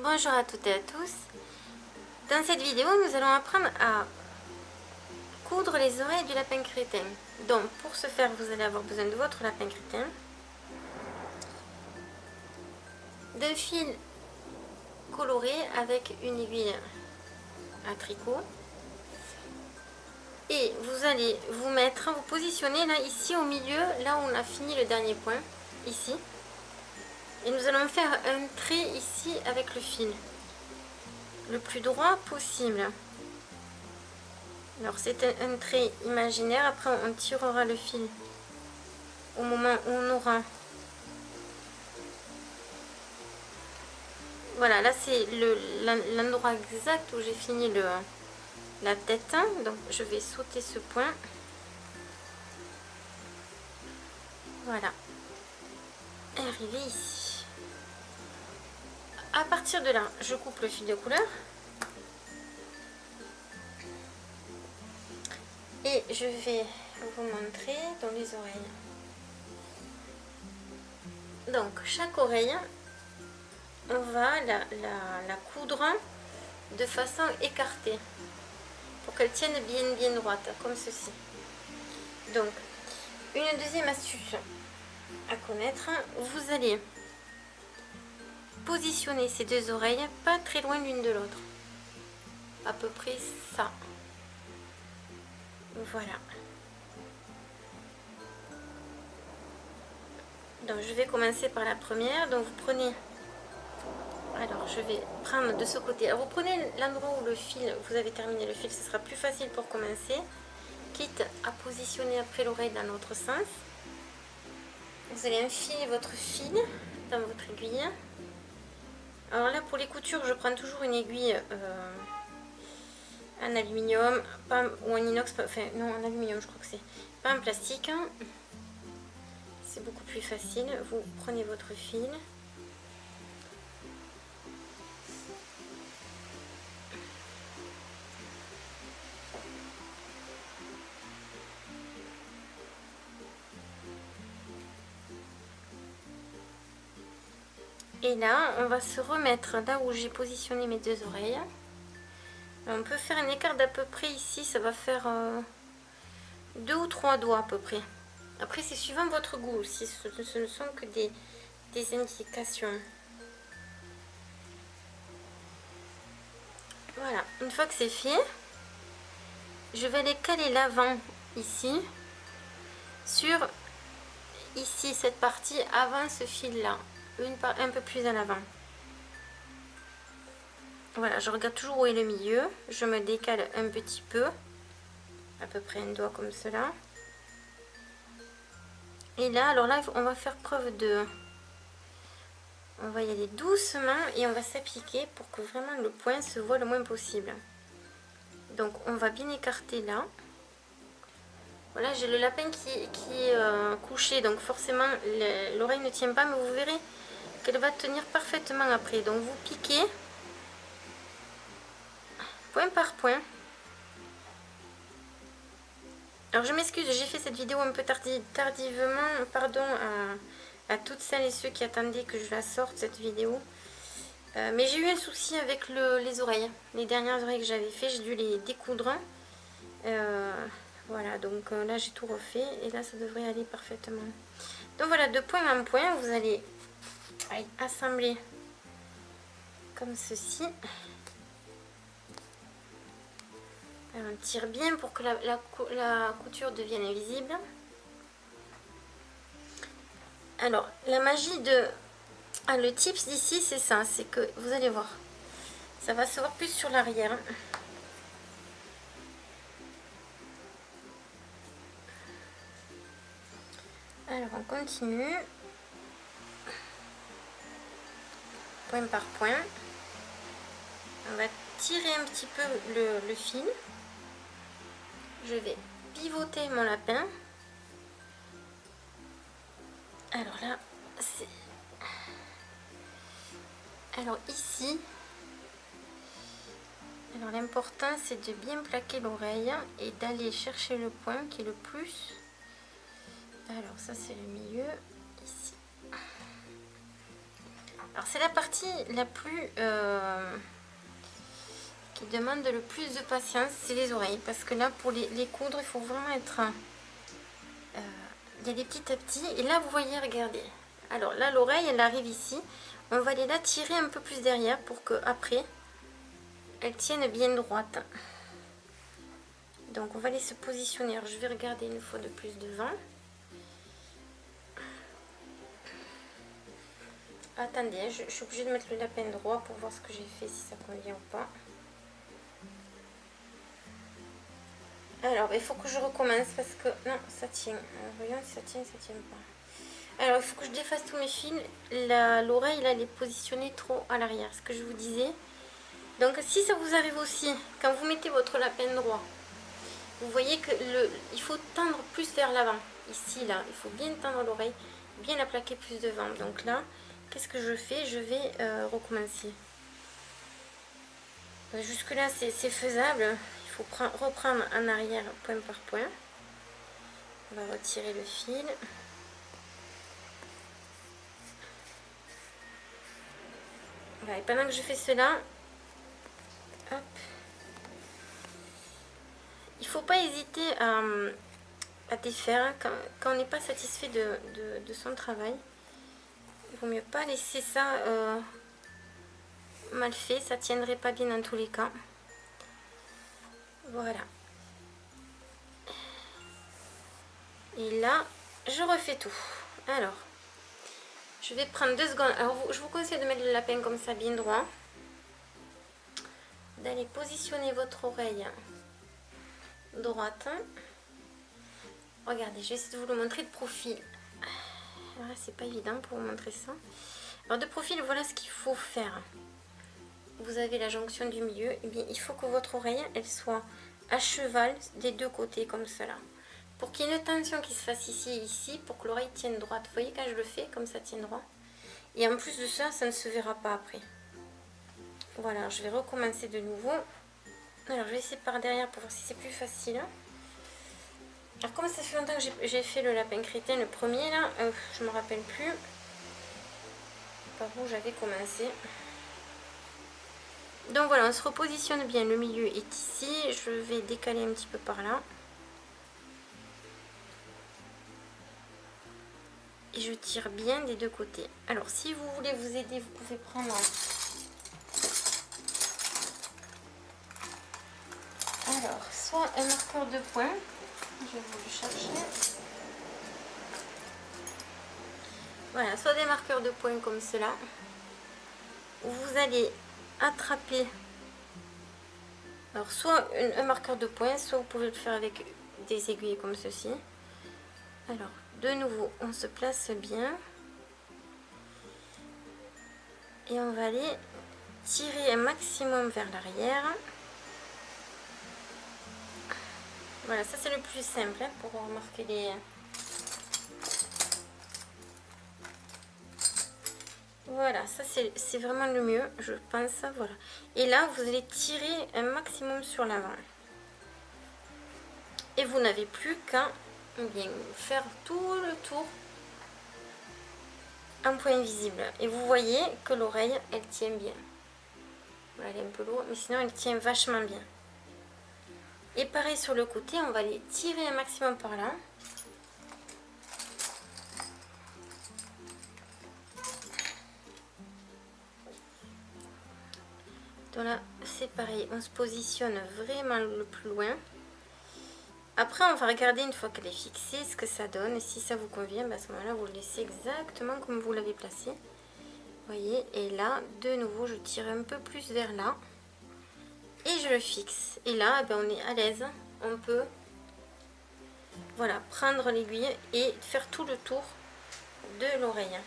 Bonjour à toutes et à tous. Dans cette vidéo, nous allons apprendre à coudre les oreilles du lapin crétin. Donc, pour ce faire, vous allez avoir besoin de votre lapin crétin, d'un fil coloré avec une aiguille à tricot, et vous allez vous positionner là, ici au milieu, là où on a fini le dernier point, ici. Et nous allons faire un trait ici avec le fil, le plus droit possible. Alors c'est un trait imaginaire, après on tirera le fil au moment où on aura... Voilà, là c'est l'endroit exact où j'ai fini la tête, donc je vais sauter ce point. Voilà, et arriver ici. À partir de là, je coupe le fil de couleur. Et je vais vous montrer dans les oreilles. Donc chaque oreille, on va la coudre de façon écartée pour qu'elle tienne bien droite, comme ceci. Donc, une deuxième astuce à connaître, vous allez positionner ces deux oreilles pas très loin l'une de l'autre. À peu près ça. Voilà. Donc je vais commencer par la première. Donc vous prenez... Alors je vais prendre de ce côté. Alors, vous prenez l'endroit où le fil, vous avez terminé le fil, ce sera plus facile pour commencer. Quitte à positionner après l'oreille dans l'autre sens. Vous allez enfiler votre fil dans votre aiguille. Alors là, pour les coutures, je prends toujours une aiguille en aluminium, pas, ou en inox, enfin non, en aluminium, je crois que c'est, pas en plastique. C'est beaucoup plus facile. Vous prenez votre fil. Et là, on va se remettre là où j'ai positionné mes deux oreilles. On peut faire un écart d'à peu près ici, ça va faire 2 ou 3 doigts à peu près. Après, c'est suivant votre goût aussi, ce ne sont que des indications. Voilà, une fois que c'est fait, je vais aller caler l'avant ici, sur ici, cette partie avant ce fil-là, un peu plus en avant. Voilà, je regarde toujours où est le milieu, je me décale un petit peu, à peu près un doigt comme cela. Et là, alors là, on va faire preuve de... On va y aller doucement et on va s'appliquer pour que vraiment le point se voit le moins possible. Donc on va bien écarter là. Voilà, j'ai le lapin qui est couché, donc forcément l'oreille ne tient pas, mais vous verrez qu'elle va tenir parfaitement après. Donc vous piquez point par point. Alors je m'excuse, j'ai fait cette vidéo un peu tardivement, pardon à toutes celles et ceux qui attendaient que je la sorte cette vidéo. Mais j'ai eu un souci avec les oreilles, les dernières oreilles que j'avais fait, j'ai dû les découdre. Voilà, donc là j'ai tout refait et là ça devrait aller parfaitement. Donc voilà, de point en point, vous allez assembler comme ceci. Alors, on tire bien pour que la couture devienne visible. Alors, la magie de... Ah, le tips d'ici, c'est ça, c'est que vous allez voir, ça va se voir plus sur l'arrière. Alors, on continue. Point par point. On va tirer un petit peu le fil. Je vais pivoter mon lapin. Alors là, c'est... Alors ici, alors l'important c'est de bien plaquer l'oreille et d'aller chercher le point qui est le plus. Alors ça c'est le milieu, ici. Alors c'est la partie la plus qui demande le plus de patience, c'est les oreilles, parce que là pour les coudre il faut vraiment être il y a des petits à petits, et là vous voyez, regardez, alors là l'oreille elle arrive ici, on va aller la tirer un peu plus derrière pour que après elle tienne bien droite. Donc on va aller se positionner. Alors, je vais regarder une fois de plus devant. Attendez, je suis obligée de mettre le lapin droit pour voir ce que j'ai fait, si ça convient ou pas. Alors il faut que je recommence parce que non, ça tient. Alors, voyons si ça tient pas. Alors il faut que je défasse tous mes fils. L'oreille là elle est positionnée trop à l'arrière, ce que je vous disais. Donc si ça vous arrive aussi, quand vous mettez votre lapin droit, vous voyez que il faut tendre plus vers l'avant. Ici, là, il faut bien tendre l'oreille, bien la plaquer plus devant. Donc là, qu'est-ce que je fais? Je vais recommencer. Jusque là, c'est faisable. Il faut reprendre en arrière point par point. On va retirer le fil. Voilà, et pendant que je fais cela, hop. Il ne faut pas hésiter à défaire quand on n'est pas satisfait de son travail. Il vaut mieux pas laisser ça mal fait, ça tiendrait pas bien dans tous les cas. Voilà. Et là, je refais tout. Alors, je vais prendre 2 secondes. Alors, je vous conseille de mettre le lapin comme ça, bien droit. D'aller positionner votre oreille droite. Regardez, je vais essayer de vous le montrer de profil. Voilà, c'est pas évident pour vous montrer ça. Alors de profil, voilà ce qu'il faut faire. Vous avez la jonction du milieu. Et bien, il faut que votre oreille, elle soit à cheval des deux côtés comme cela. Pour qu'il y ait une tension qui se fasse ici et ici, pour que l'oreille tienne droite. Vous voyez quand je le fais, comme ça tient droit. Et en plus de ça, ça ne se verra pas après. Voilà, je vais recommencer de nouveau. Alors, je vais essayer par derrière pour voir si c'est plus facile. Alors, comme ça fait longtemps que j'ai fait le lapin crétin, le premier là, je me rappelle plus par où j'avais commencé. Donc voilà, on se repositionne bien. Le milieu est ici. Je vais décaler un petit peu par là. Et je tire bien des deux côtés. Alors, si vous voulez vous aider, vous pouvez prendre... Alors, soit un marqueur de poing. Je vais vous le chercher. Voilà, soit des marqueurs de poing comme cela. Où vous allez attraper... Alors, soit un marqueur de poing, soit vous pouvez le faire avec des aiguilles comme ceci. Alors, de nouveau, on se place bien. Et on va aller tirer un maximum vers l'arrière. Voilà, ça c'est le plus simple hein, pour remarquer les... Voilà, ça c'est vraiment le mieux, je pense. Voilà. Et là, vous allez tirer un maximum sur l'avant. Et vous n'avez plus qu'à bien faire tout le tour en point visible. Et vous voyez que l'oreille, elle tient bien. Voilà, elle est un peu lourde, mais sinon elle tient vachement bien. Et pareil sur le côté, on va les tirer un maximum par là. Donc là, c'est pareil, on se positionne vraiment le plus loin. Après, on va regarder une fois qu'elle est fixée, ce que ça donne. Et si ça vous convient, bah à ce moment-là, vous le laissez exactement comme vous l'avez placé. Vous voyez, et là, de nouveau, je tire un peu plus vers là. Et je le fixe. Et là, ben, on est à l'aise. On peut, voilà, prendre l'aiguille et faire tout le tour de l'oreille.